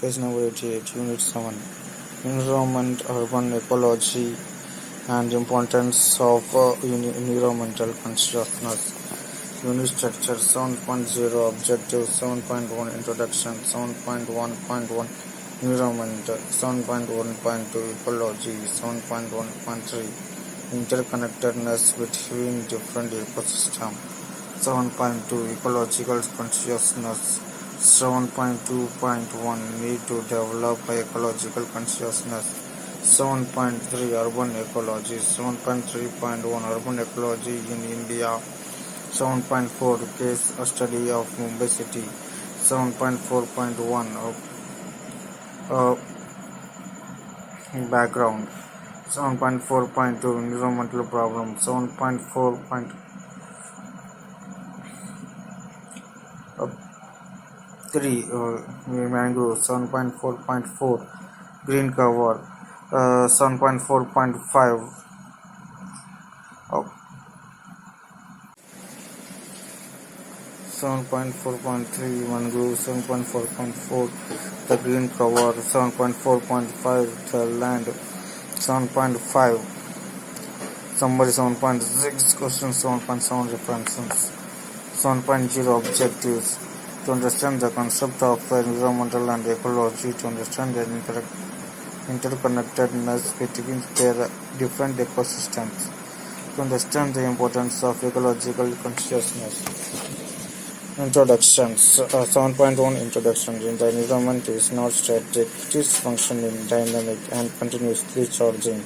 Page number 88, Unit 7. Environment, Urban Ecology and Importance of Environmental Consciousness. Unit Structure 7.0 Objective 7.1 Introduction 7.1.1 Environment 7.1.2 Ecology 7.1.3 Interconnectedness between different ecosystems 7.2 Ecological Consciousness 7.2.1 Need to develop ecological consciousness 7.3 Urban Ecology 7.3.1 Urban Ecology in India 7.4 Case Study of Mumbai City 7.4.1 Background 7.4.2 Environmental Problem 7.4.3 Mangrove 7.4.4 Green Cover 7.4.5 7.4.3 Mangrove 7.4.4 The Green Cover 7.4.5 The Land 7.5 Summary 7.6 Questions 7.7 References 7.0 Objectives to understand the concept of environmental and ecology, to understand the interconnectedness between their different ecosystems, to understand the importance of ecological consciousness. Introductions 7.1 Introduction. The environment is not static, it is functioning, dynamic, and continuously changing.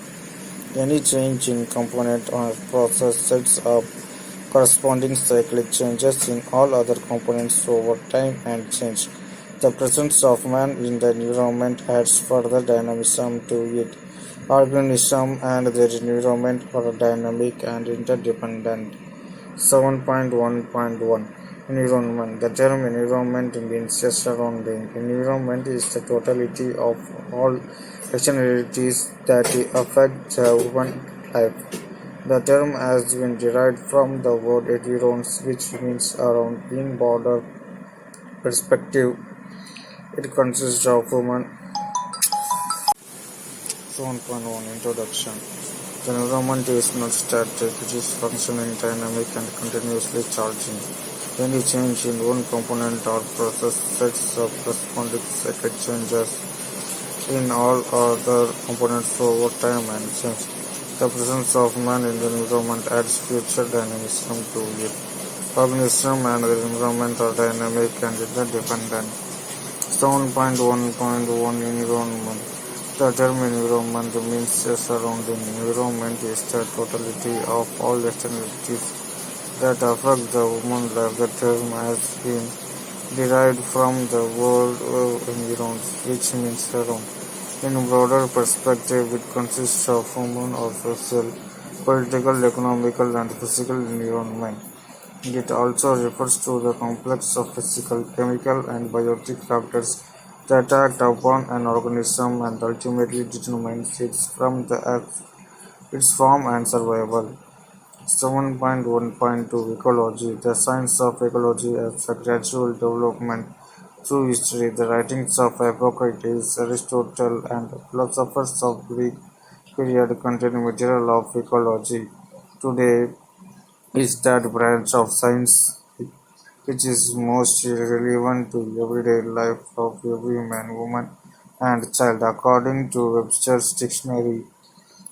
Any change in component or process sets up corresponding cyclic changes in all other components over time and change. The presence of man in the environment adds further dynamism to it. Organisms and their environment are dynamic and interdependent. 7.1.1 Environment. The term environment means a surrounding. Environment is the totality of all externalities that affect human life. The term has been derived from the word environs, which means around. In broader perspective, it consists of human. 7.1 Introduction. The environment is not static, it is functioning, dynamic, and continuously changing. Any change in one component or process sets up corresponding cyclic changes in all other components over time and change. The presence of man in the environment adds future dynamism to it. Organisms and their environment are dynamic and interdependent. 7.1.1 Environment. The term environment means a surrounding. Environment is the totality of all externalities that affect the human life. The term has been derived from the word environs, which means surround. In a broader perspective, it consists of human or social, political, economical, and physical environment. It also refers to the complex of physical, chemical, and biotic factors that act upon an organism and ultimately determines its form and survival. 7.1.2 Ecology. The science of ecology as a gradual development through history. The writings of Hippocrates, Aristotle, and philosophers of Greek period contain material of ecology. Today is that branch of science which is most relevant to everyday life of every man, woman, and child. According to Webster's dictionary,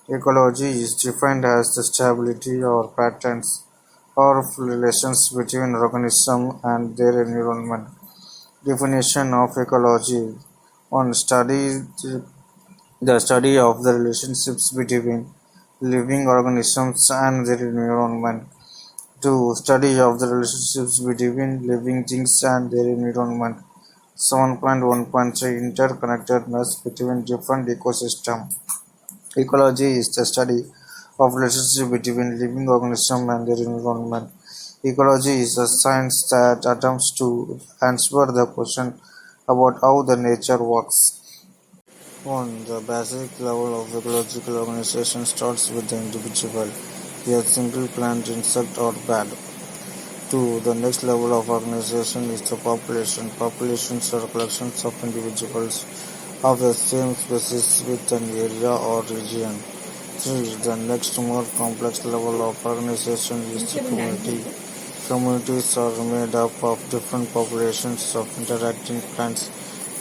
ecology is defined as the stability or patterns or relations between organisms and their environment. Definition of ecology. 1. The study of the relationships between living organisms and their environment. 2. Study of the relationships between living things and their environment. 7.1.3 Interconnectedness between different ecosystems. Ecology is the study of relationship between living organisms and their environment. Ecology is a science that attempts to answer the question about how the nature works. 1. The basic level of ecological organization starts with the individual, be a single plant, insect, or bird. 2. The next level of organization is the population. Populations are collections of individuals of the same species with an area or region. 3. The next more complex level of organization is the community. Communities are made up of different populations of interacting plants,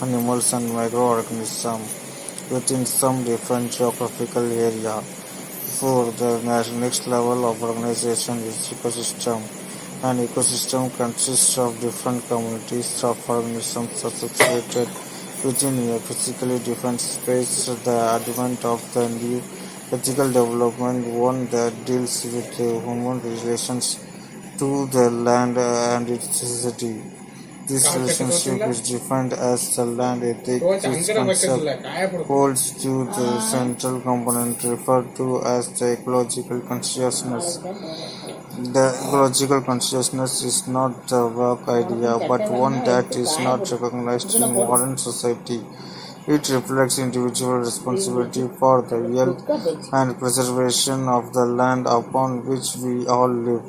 animals, and microorganisms within some defined geographical area. 4. The next level of organization is ecosystem. An ecosystem consists of different communities of organisms associated within a physically defined space. The advent of the new ethical development, one that deals with human relations to the land and its society. This relationship is defined as the land ethic. This concept holds to the central component referred to as the ecological consciousness. The ecological consciousness is not the vague idea, but one that is not recognized in modern society. It reflects individual responsibility for the health and preservation of the land upon which we all live,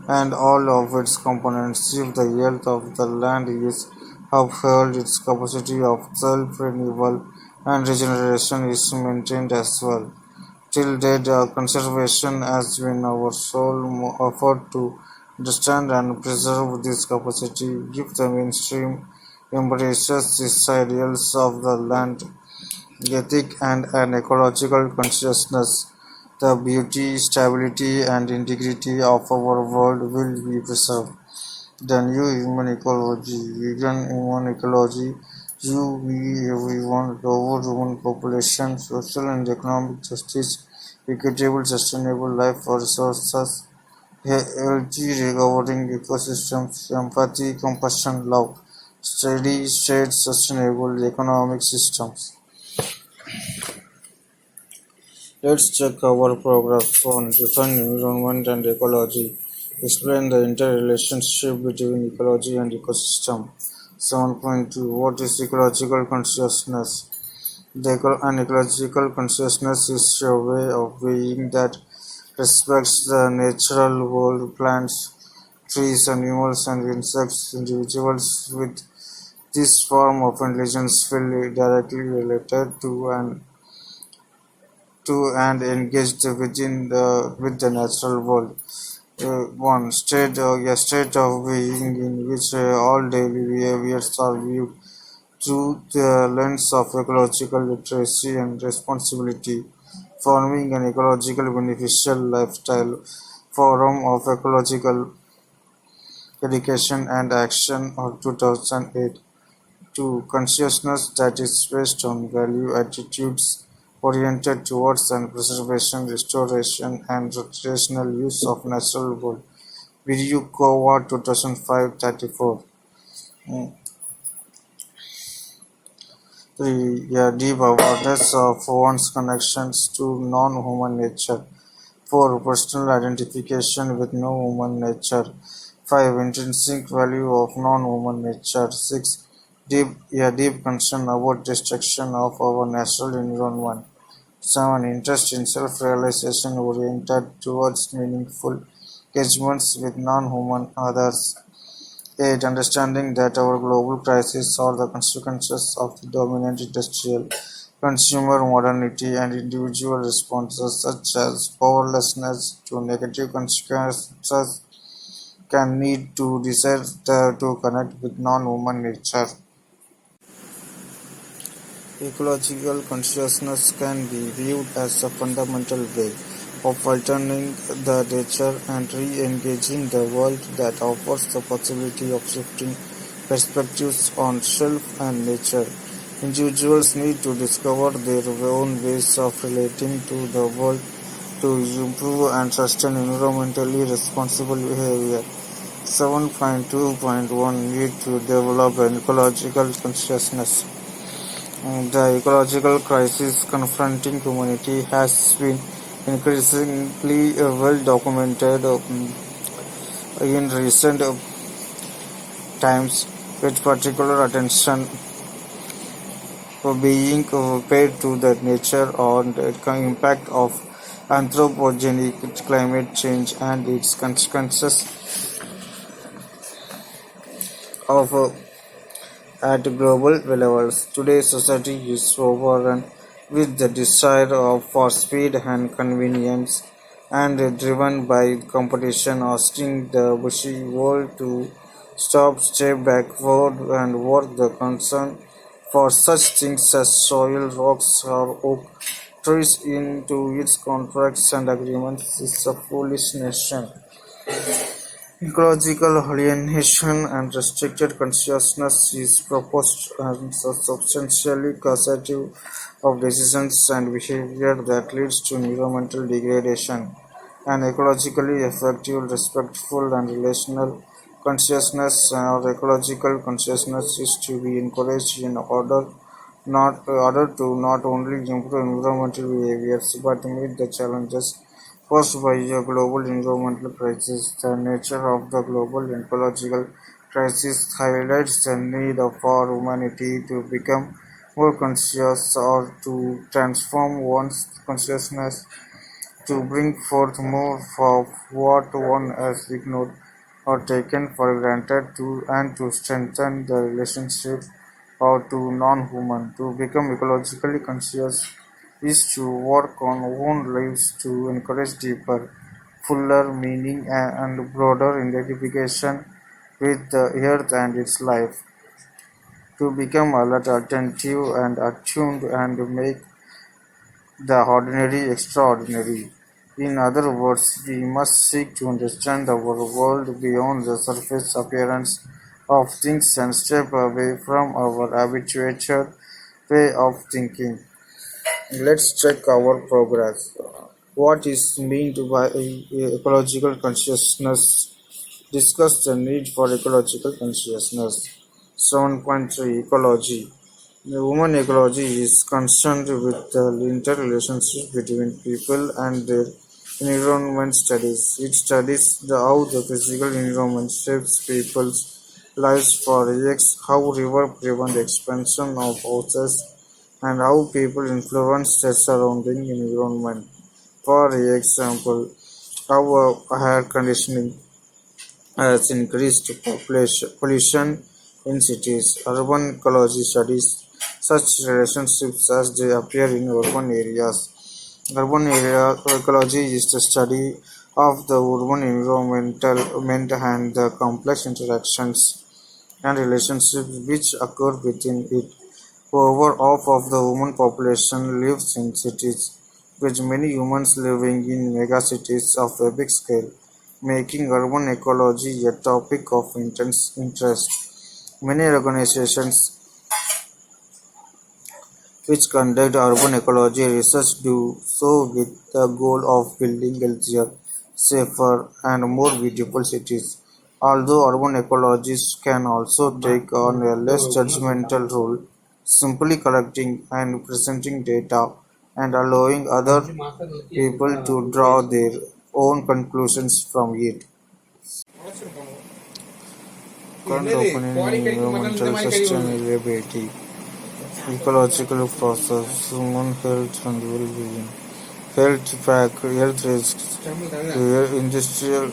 and all of its components. If the health of the land is upheld, its capacity of self-renewal and regeneration is maintained as well. Till date, conservation has been our sole effort to understand and preserve this capacity. If the mainstream embraces these ideals of the land ethic and an ecological consciousness, the beauty, stability, and integrity of our world will be preserved. The new human ecology, vegan human ecology, everyone, global human population, social and economic justice, equitable sustainable life for resources, healthy recovering ecosystems, empathy, compassion, love, steady state sustainable economic systems. Let's check our progress on defining environment and ecology. Explain the interrelationship between ecology and ecosystem. 7.2. What is ecological consciousness? An ecological consciousness is a way of being that respects the natural world, plants, trees, animals, and insects. Individuals with this form of intelligence feel directly related to and engaged with the natural world. 1. A state of being in which all daily behaviors are viewed through the lens of ecological literacy and responsibility, forming an ecological beneficial lifestyle. Forum of Ecological Education and Action of 2008. 2. Consciousness that is based on value attitudes oriented towards and preservation, restoration, and rational use of natural world. Video Cova 2005-34. 3. A deep awareness of one's connections to non-human nature. 4. Personal identification with no-human nature. 5. Intrinsic value of non-human nature. 6. A deep concern about destruction of our natural environment. 7. Interest in self-realization oriented towards meaningful engagements with non-human others. 8. Understanding that our global crises are the consequences of the dominant industrial consumer modernity and individual responses such as powerlessness to negative consequences can lead to desire to connect with non-human nature. Ecological consciousness can be viewed as a fundamental way of altering the nature and re-engaging the world that offers the possibility of shifting perspectives on self and nature. Individuals need to discover their own ways of relating to the world to improve and sustain environmentally responsible behavior. 7.2.1 Need to develop an ecological consciousness. The ecological crisis confronting humanity has been increasingly well documented in recent times, with particular attention being paid to the nature and the impact of anthropogenic climate change and its consequences of at global levels. Today's society is overrun with the desire for speed and convenience and driven by competition, asking the busy world to stop, step backward, and work the concern for such things as soil, rocks, or oak trees into its contracts and agreements is a foolish nation. Ecological alienation and restricted consciousness is proposed as a substantially causative of decisions and behavior that leads to environmental degradation. An ecologically effective, respectful, and relational consciousness or ecological consciousness is to be encouraged in order to not only improve environmental behaviors but meet the challenges posed by a global environmental crisis. The nature of the global ecological crisis highlights the need for humanity to become more conscious or to transform one's consciousness to bring forth more of what one has ignored or taken for granted and to strengthen the relationship or to non-human. To become ecologically conscious is to work on own lives to encourage deeper, fuller meaning and broader identification with the earth and its life. To become alert, attentive, and attuned and make the ordinary extraordinary. In other words, we must seek to understand our world beyond the surface appearance of things and step away from our habituated way of thinking. Let's check our progress. What is meant by ecological consciousness? Discuss the need for ecological consciousness. 7.3 Ecology. The human ecology is concerned with the interrelationship between people and their environment studies. It studies how the physical environment shapes people's lives for how rivers prevent expansion of houses, and how people influence their surrounding environment. For example, how air conditioning has increased pollution in cities. Urban ecology studies such relationships as they appear in urban areas. Urban area ecology is the study of the urban environment and the complex interactions and relationships which occur within it. Over half of the human population lives in cities, with many humans living in megacities of a big scale, making urban ecology a topic of intense interest. Many organizations which conduct urban ecology research do so with the goal of building healthier, safer, and more beautiful cities. Although urban ecologists can also take on a less judgmental role, simply collecting and presenting data and allowing other people to draw their own conclusions from it. Current opinion in environmental sustainability, ecological process, human health and well-being, health risks, industrial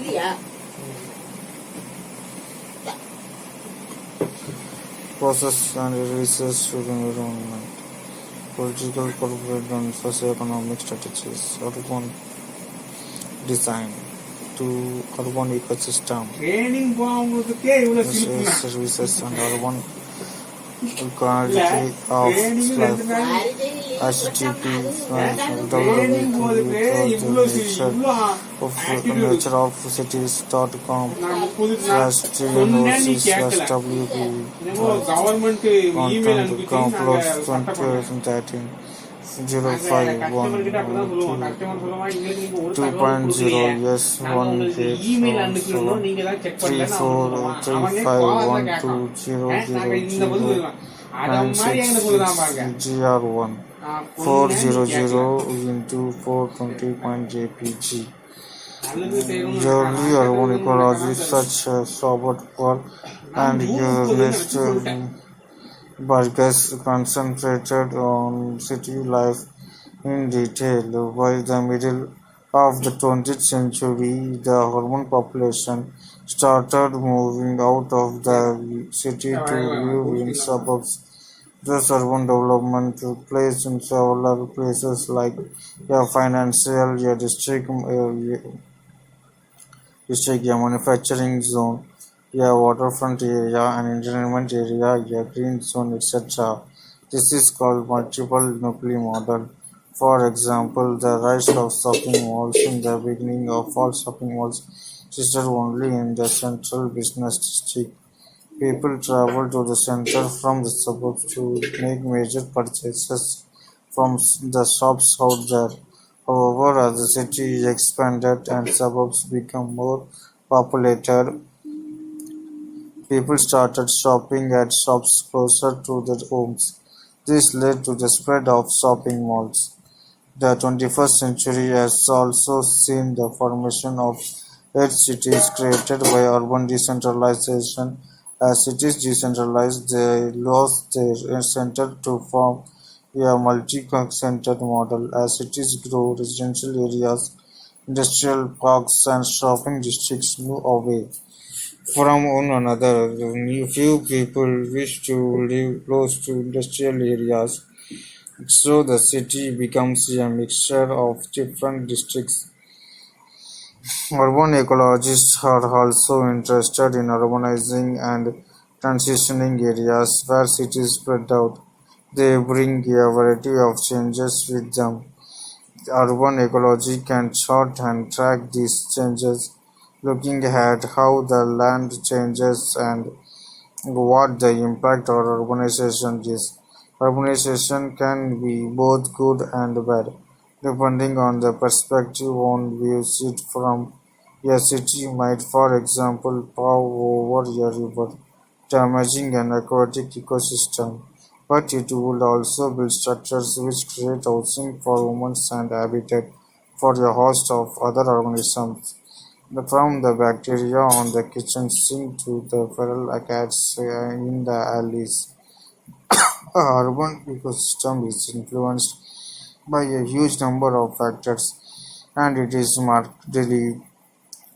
process and research to the environment, political, corporate and socio-economic strategies, urban design to urban ecosystem, services and urban quality of life. HTTP www.nature-of-cities.com/trnoc/wp content uploads 2013 051 yes 1 GR1 400 into 420.jpg. Early urban ecology such as Robert Paul and Ernest Burgess concentrated on city life in detail, while the middle of the 20th century, the urban population started moving out of the city to live in suburbs. This urban development took place in several places like a financial, a manufacturing zone, a waterfront area, an entertainment area, a green zone, etc. This is called multiple nuclei model. For example, the rise of shopping malls in the beginning of all shopping malls existed only in the central business district. People travel to the center from the suburbs to make major purchases from the shops out there. However, as the city expanded and suburbs became more populated, people started shopping at shops closer to their homes. This led to the spread of shopping malls. The 21st century has also seen the formation of edge cities created by urban decentralization. As cities decentralized, they lost their center to form a multi-centered model. As cities grow, residential areas, industrial parks, and shopping districts move away from one another. Few people wish to live close to industrial areas, so the city becomes a mixture of different districts. Urban ecologists are also interested in urbanizing and transitioning areas where cities spread out. They bring a variety of changes with them. Urban ecology can chart and track these changes, looking at how the land changes and what the impact of urbanization is. Urbanization can be both good and bad, depending on the perspective one views it from. A city might, for example, pour over a river, damaging an aquatic ecosystem, but it would also build structures which create housing for humans and habitat for a host of other organisms. From the bacteria on the kitchen sink to the feral cats in the alleys, a urban ecosystem is influenced by a huge number of factors, and it is markedly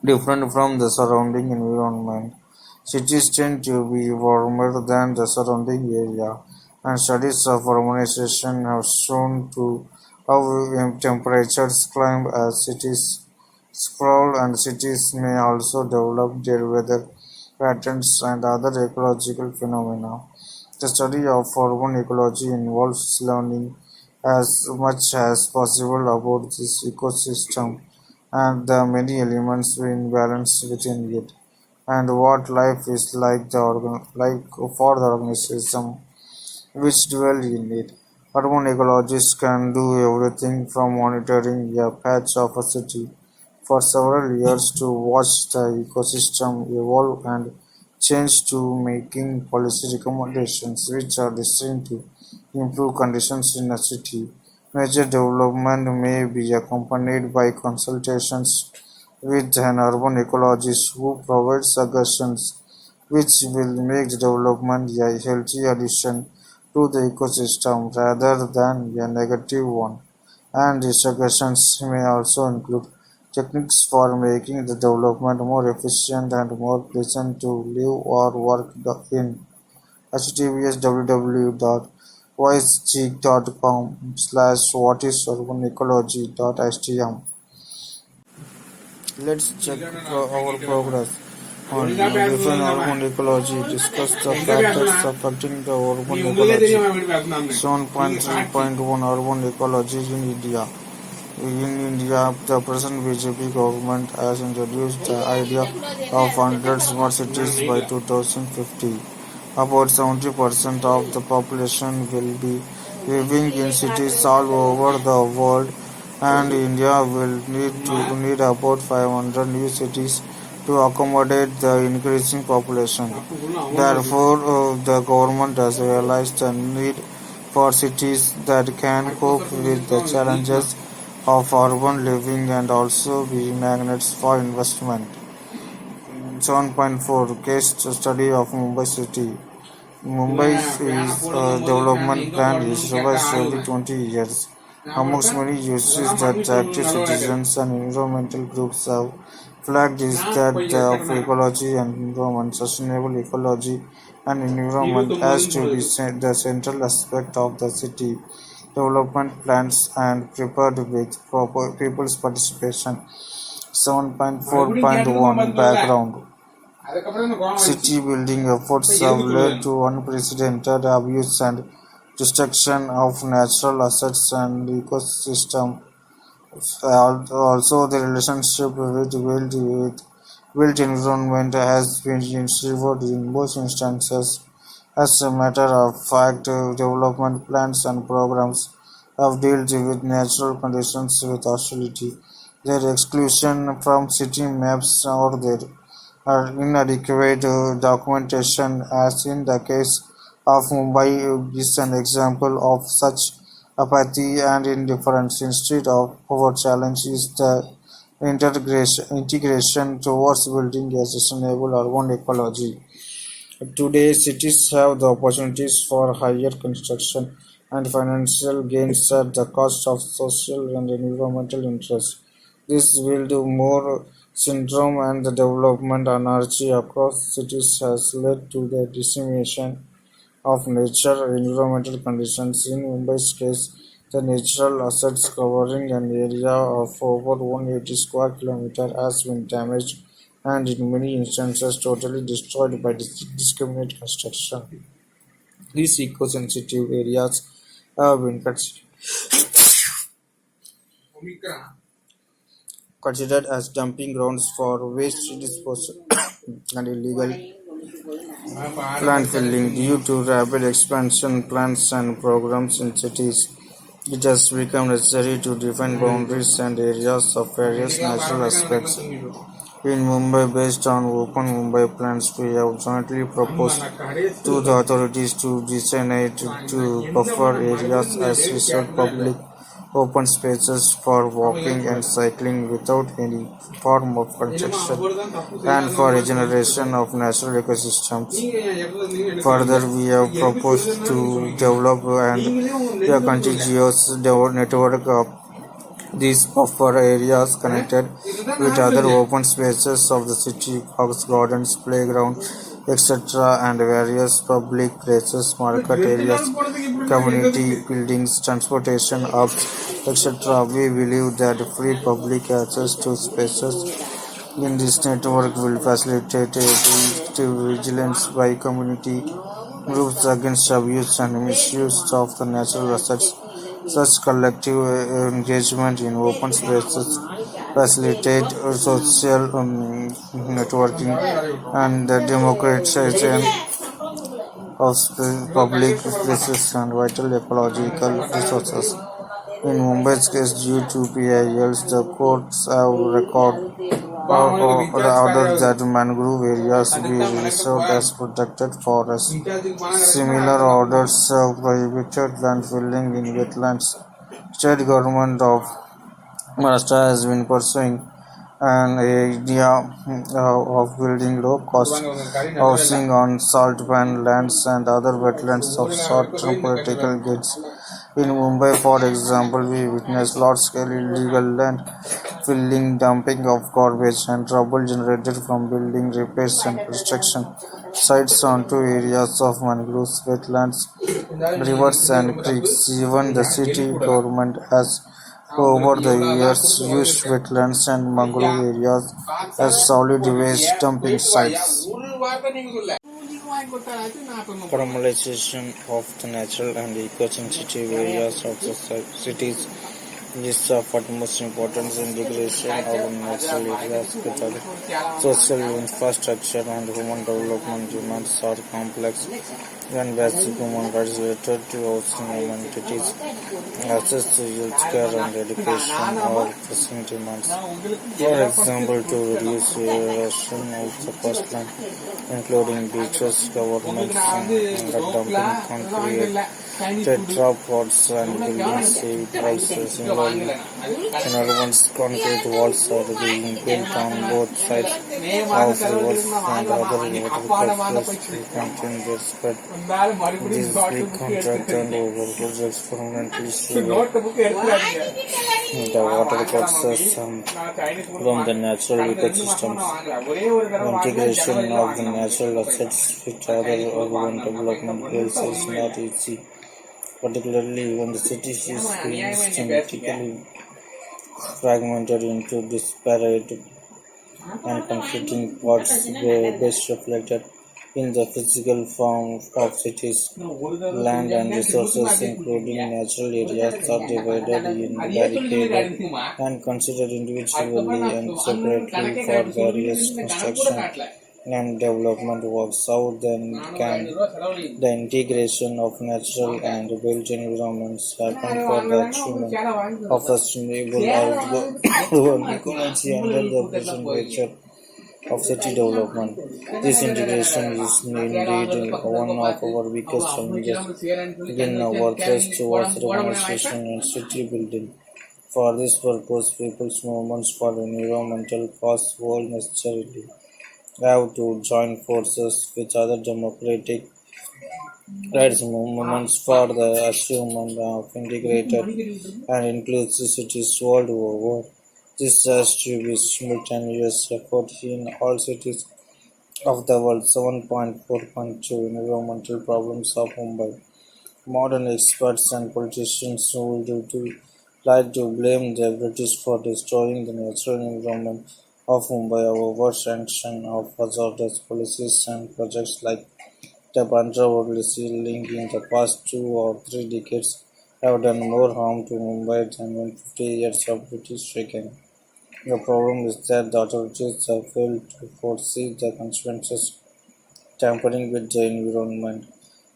different from the surrounding environment. Cities tend to be warmer than the surrounding area, and studies of urbanization have shown to how temperatures climb as cities sprawl, and cities may also develop their weather patterns and other ecological phenomena. The study of urban ecology involves learning as much as possible about this ecosystem and the many elements being balanced within it, and what life is like for the organism which dwell in it. Urban ecologists can do everything from monitoring a patch of a city for several years to watch the ecosystem evolve and change to making policy recommendations which are destined to improve conditions in a city. Major development may be accompanied by consultations with an urban ecologist who provides suggestions which will make the development a healthy addition to the ecosystem rather than a negative one. And the suggestions may also include techniques for making the development more efficient and more pleasant to live or work in. https www.voicegeek.com/whatisurbanecology.htm. Let's check our progress on define urban ecology. Discuss the factors affecting the urban ecology. 7.3.1 Urban ecology in India. In India, the present BJP government has introduced the idea of 100 smart cities by 2050. About 70% of the population will be living in cities all over the world, and India will need about 500 new cities to accommodate the increasing population. Therefore, the government has realized the need for cities that can cope with the challenges of urban living and also be magnets for investment. 7.4 Case study of Mumbai city. Mumbai's development plan is revised every 20 years. Amongst many uses that active citizens and environmental groups have flagged is that of ecology and environment. Sustainable ecology and environment has to be the central aspect of the city development plans and prepared with proper people's participation. 7.4.1 background. City building efforts have led to unprecedented abuse and destruction of natural assets and ecosystem. Also, the relationship with environment has been severed in both instances. As a matter of fact, development plans and programs have dealt with natural conditions with hostility. Their exclusion from city maps or their inadequate documentation, as in the case of Mumbai, is an example of such apathy and indifference. Instead of our challenge is the integration towards building a sustainable urban ecology. Today, cities have the opportunities for higher construction and financial gains at the cost of social and environmental interests. This will do more syndrome and the development anarchy across cities has led to the decimation of nature environmental conditions. In Mumbai's case, the natural assets covering an area of over 180 square kilometers has been damaged and in many instances totally destroyed by discriminate construction. These eco-sensitive areas have been considered as dumping grounds for waste disposal and illegal landfilling due to rapid expansion plans and programs in cities. It has become necessary to define boundaries and areas of various natural aspects. In Mumbai, based on Open Mumbai plans, we have jointly proposed to the authorities to designate to buffer areas as reserved public open spaces for walking and cycling without any form of construction and for regeneration of natural ecosystems. Further, we have proposed to develop a contiguous network of these buffer areas connected with other open spaces of the city, parks, gardens, playgrounds, etc., and various public places, market areas, community buildings, transportation hubs, etc. We believe that free public access to spaces in this network will facilitate effective vigilance by community groups against abuse and misuse of the natural assets. Such collective engagement in open spaces facilitate social networking and the democratization of public spaces and vital ecological resources. In Mumbai's case, due to PILs, the courts have ordered that mangrove areas be reserved as protected forests. Similar orders have prohibited landfilling in wetlands. State government of Maharashtra has been pursuing an idea of building low-cost housing on salt-pan lands and other wetlands of short-term political gains. In Mumbai, for example, we witnessed large-scale illegal land filling, dumping of garbage, and trouble generated from building repairs and construction sites onto areas of mangroves, wetlands, rivers, and creeks. Even the city government has over the years used wetlands and mangrove areas as solid waste dumping sites. Formalization of the natural and eco-sensitive areas of the cities is of utmost importance. Integration of natural areas with other social infrastructure and human development demands are complex and basic human rights related to housing amenities, access to healthcare and education are pressing demands. For example, to reduce erosion of the coastline, including beaches, governments and dumping concrete Tetrapods and buildings it also similarly in urban concrete walls are being built on both sides of rivers and other water flows to contain their spread. These big contract and over projects permanently slow the water courses from the natural ecosystems. Integration of the natural assets with other urban development goals is not easy, particularly when the city is systematically fragmented into disparate and competing parts best reflected in the physical form of cities. Land and resources, including natural areas, are divided in barricaded and considered individually and separately for various construction and development works. How then can the integration of natural and built environments happen for the achievement of a sustainable urban ecology under the present nature of city development? This integration is indeed one of our biggest challenges in our thrust towards urbanization and city building. For this purpose, people's movements for environmental cause will necessarily have to join forces with other democratic rights movements for the achievement of integrated and inclusive cities world over. This has to be simultaneous effort in all cities of the world. 7.4.2 Environmental problems of Mumbai. Modern experts and politicians would like to blame the British for destroying the natural environment of Mumbai. However, sanction of hazardous policies and projects like the Bandra policy link in the past 2 or 3 decades have done more harm to Mumbai than in 50 years of British reign. The problem is that the authorities have failed to foresee the consequences tampering with the environment.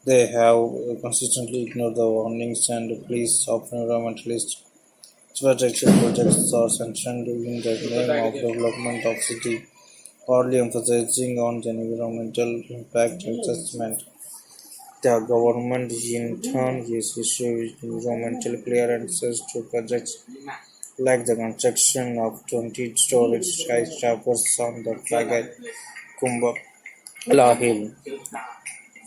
They have consistently ignored the warnings and pleas of environmentalists. Infrastructure projects are sanctioned in the name of development of city, hardly emphasizing on the environmental impact assessment. The government in turn is issuing environmental clearances to projects like the construction of 20-story skyscrapers on the fragile Kumbhala Hill.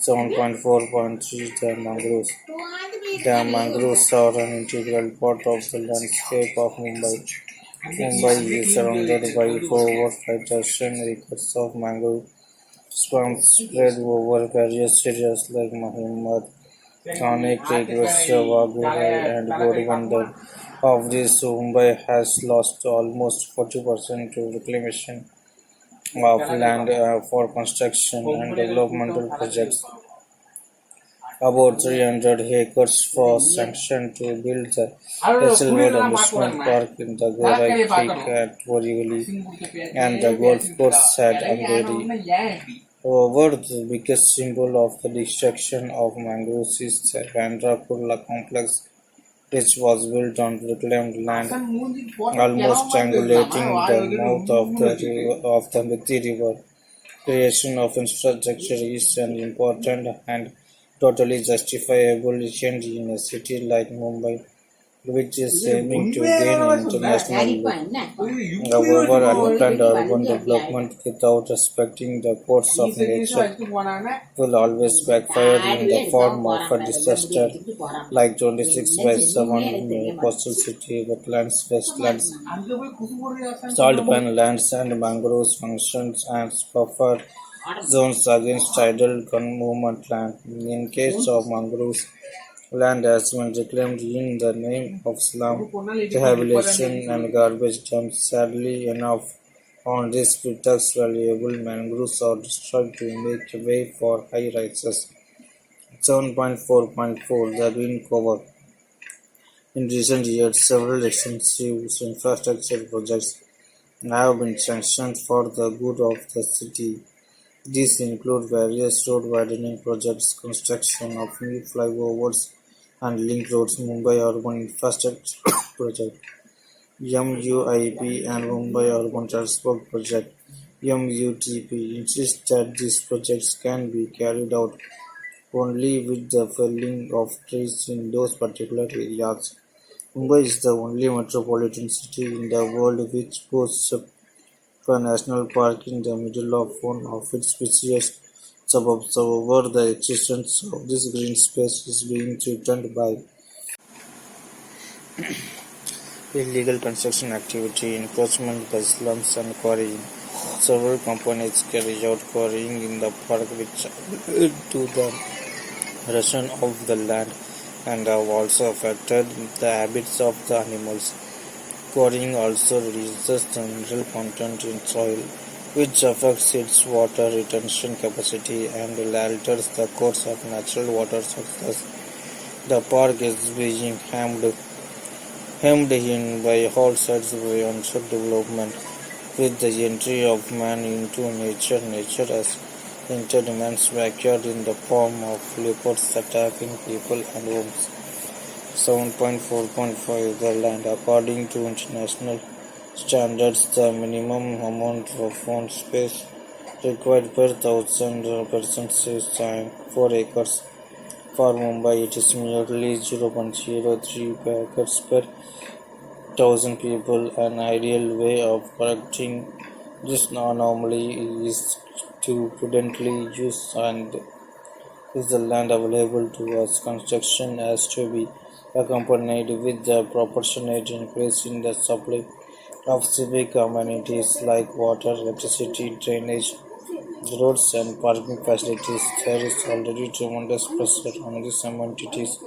7.4.3 The mangroves. The mangroves are an integral part of the landscape of Mumbai. Mumbai is surrounded by over 5,000 acres of mangrove swamps spread over various areas like Mahimad, Thane, Kekwesha, Waghai, and Ghodbunder. Of this, Mumbai has lost almost 40% to reclamation of land for construction and developmental projects. About 300 acres was sanctioned to build the Hasselwood Amusement Park in the Gorai Creek at Borivali and the golf course at Andheri. However, the biggest symbol of the destruction of mangroves is the Bandra Kurla complex, which was built on reclaimed land, almost triangulating the mouth of the Mithi River. Creation of infrastructure is an important and totally justifiable change in a city like Mumbai, which is aiming to gain international look. However, unplanned urban development without respecting the course of nature will always backfire in the form of a disaster like 26/7 in coastal city, wetlands, wastelands, salt pan lands, and mangroves functions as buffer zones against tidal movement land. In case of mangroves, land has been reclaimed in the name of slum rehabilitation and garbage dumps. Sadly enough, on this pretext, valuable mangroves are destroyed to make way for high rises. 7.4.4 The Green Cover. In recent years, several extensive infrastructure projects have been sanctioned for the good of the city. These include various road widening projects, construction of new flyovers and link roads, Mumbai Urban Infrastructure Project (MUIP) and Mumbai Urban Transport Project (MUTP) insist that these projects can be carried out only with the felling of trees in those particular areas. Mumbai is the only metropolitan city in the world which boasts a national park in the middle of one of its busiest suburbs. However, the existence of this green space is being threatened by illegal construction activity, encroachment by slums and quarrying. Several companies carry out quarrying in the park which led to the erosion of the land and have also affected the habits of the animals. Quarrying also reduces the mineral content in soil, which affects its water retention capacity and alters the course of natural water sources. The park is being hemmed in by all sides by unchecked development. With the entry of man into nature, nature has entered man's backyard in the form of leopards attacking people and homes. 7.4.5 The land. According to international standards, the minimum amount of own space required per thousand persons is 4 acres. For Mumbai, it is merely 0.03 acres per thousand people. An ideal way of correcting this anomaly is to prudently use and is the land available to us. Construction has to be accompanied with the proportionate increase in the supply of civic amenities like water, electricity, drainage, roads, and parking facilities. There is already tremendous pressure on these amenities,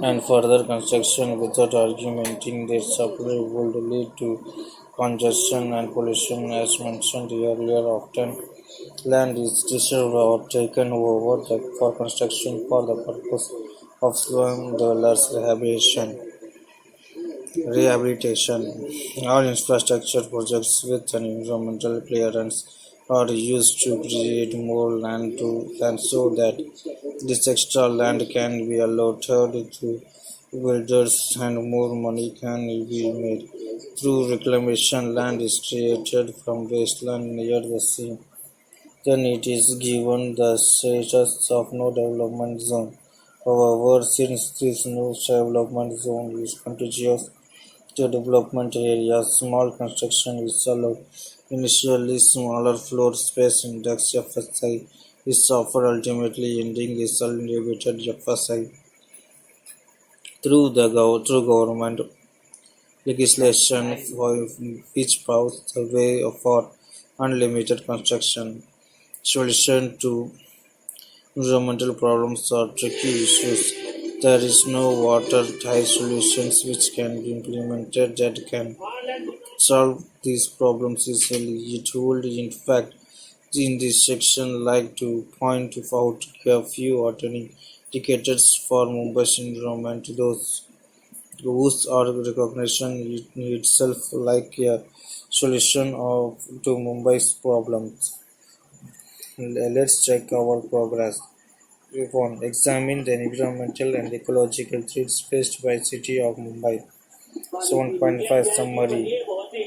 and further construction without augmenting their supply would lead to congestion and pollution. As mentioned earlier, often land is reserved or taken over for construction for the purpose of slum dwellers rehabilitation. All infrastructure projects with an environmental clearance are used to create more land so that this extra land can be allotted to builders and more money can be made. Through reclamation, land is created from wasteland near the sea. Then it is given the status of no development zone. However, since this no development zone is contiguous to development areas, small construction is allowed. Initially, smaller floor space index (FSI) is offered, ultimately ending is unlimited FSI through government legislation which paves the way for unlimited construction. Solution to environmental problems are tricky issues. There is no watertight solutions which can be implemented that can solve these problems easily. It would, in fact, in this section, like to point out a few alternative indicators for Mumbai's environment, those whose are recognition itself like a solution to Mumbai's problems. Let's check our progress. 1. Examine the environmental and ecological threats faced by City of Mumbai. 7.5 Summary.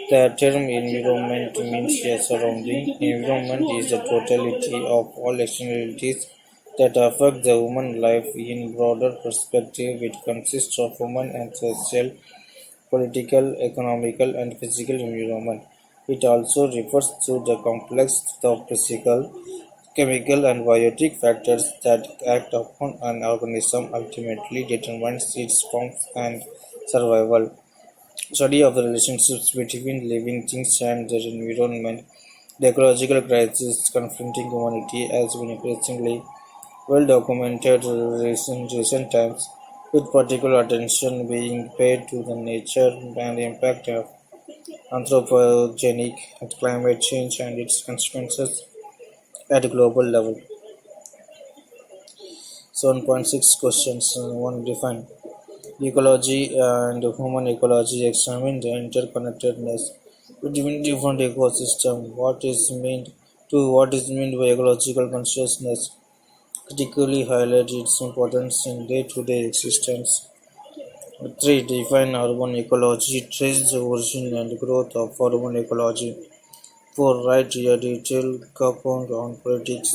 The term environment means a surrounding. Environment is the totality of all externalities that affect the human life. In broader perspective, it consists of human and social, political, economical, and physical environment. It also refers to the complex of physical, chemical, and biotic factors that act upon an organism, ultimately determines its form and survival. Study of the relationships between living things and their environment. The ecological crisis confronting humanity has been increasingly well documented in recent times, with particular attention being paid to the nature and impact of anthropogenic climate change and its consequences at a global level. 7.6 questions 1. Define ecology and human ecology. Examine the interconnectedness between different ecosystems. What is meant by ecological consciousness? Critically highlight its importance in day-to-day existence. 3. Define urban ecology. Trace the origin and growth of urban ecology. 4. Write a detailed account on politics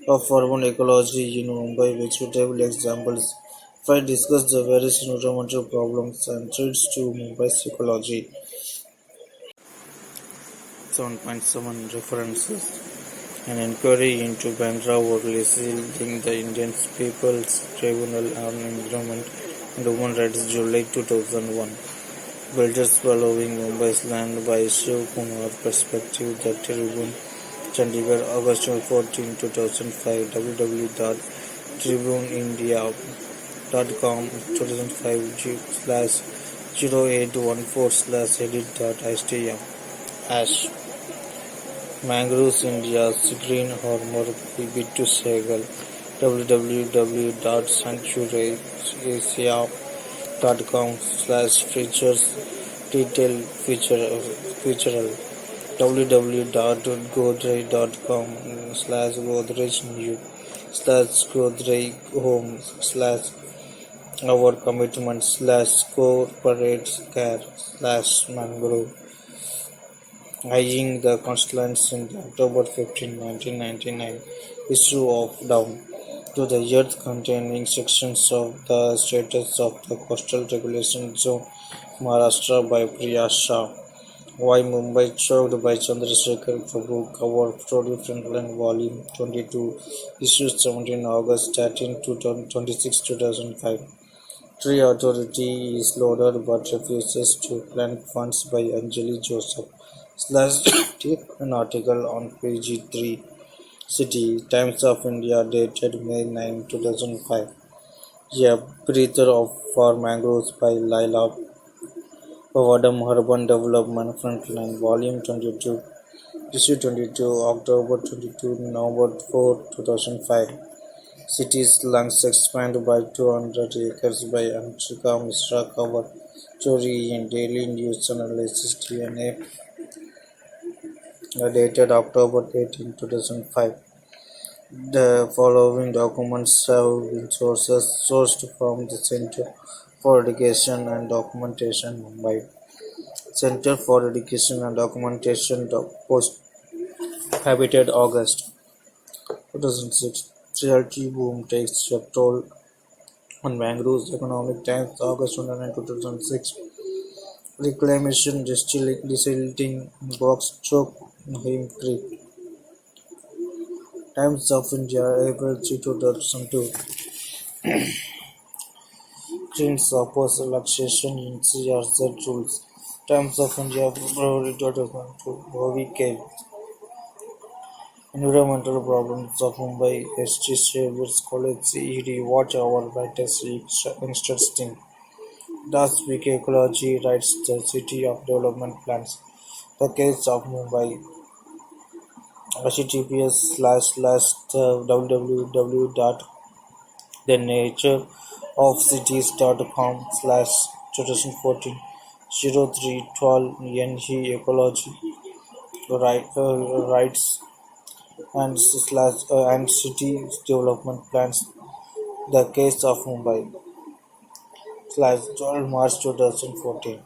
of urban ecology in Mumbai with suitable examples. If I discuss the various environmental problems and threats to Mumbai's ecology, 7.7 references. An inquiry into Bandra was releasing the Indian People's Tribunal on Environment and Human Rights July 2001. Builders following Mumbai's land by Shiv Kumar Perspective the Tribune Chandigarh August 14, 2005 www.tribuneindia.com 2005 slash 0814 slash edit.htm Ash Mangroves India's green armor bid to Segal www.sanctuaryasia.com slash features detail featural www.godrej.com slash godrej new slash godrej home slash our commitment slash corporate care slash mangrove eyeing the constituents in the October 15, 1999 issue of Down to the Earth containing sections of the status of the Coastal Regulation Zone Maharashtra by Priya Shah. Why Mumbai choked by Chandrasekhar Prabhu cover Story Frontline Volume 22 issue 17 August 13 to 26 2005. Tree Authority is loaded but refuses to plant funds by Anjali Joseph. Slash an article on pg3 City Times of India dated May 9, 2005. A breather of for mangroves by Laila Pavadam Urban Development Frontline Volume 22 Issue 22 October 22 November 4, 2005. Cities lungs expand by 200 acres by Antrika Mishra cover story in Daily News Analysis DNA dated October 18, 2005. The following documents have been sourced from the Center for Education and Documentation, Mumbai. Center for Education and Documentation Post Habitat August 2006. Realty boom takes a toll on mangroves. Economic Times August 29, 2006. Reclamation desilting box choke Him Creek. Times of India April 3, 2002. Greens oppose relaxation in CRZ rules. Times of India February 2002. Bobby K. Environmental problems of Mumbai ST Savers College CED Watch Our Brightest Interesting. Das week Ecology writes the City of Development Plans. The case of Mumbai. https://www.thenatureofcities.com slash 2014 0312 NE Ecology rights and city development plans the case of Mumbai slash 12 March 2014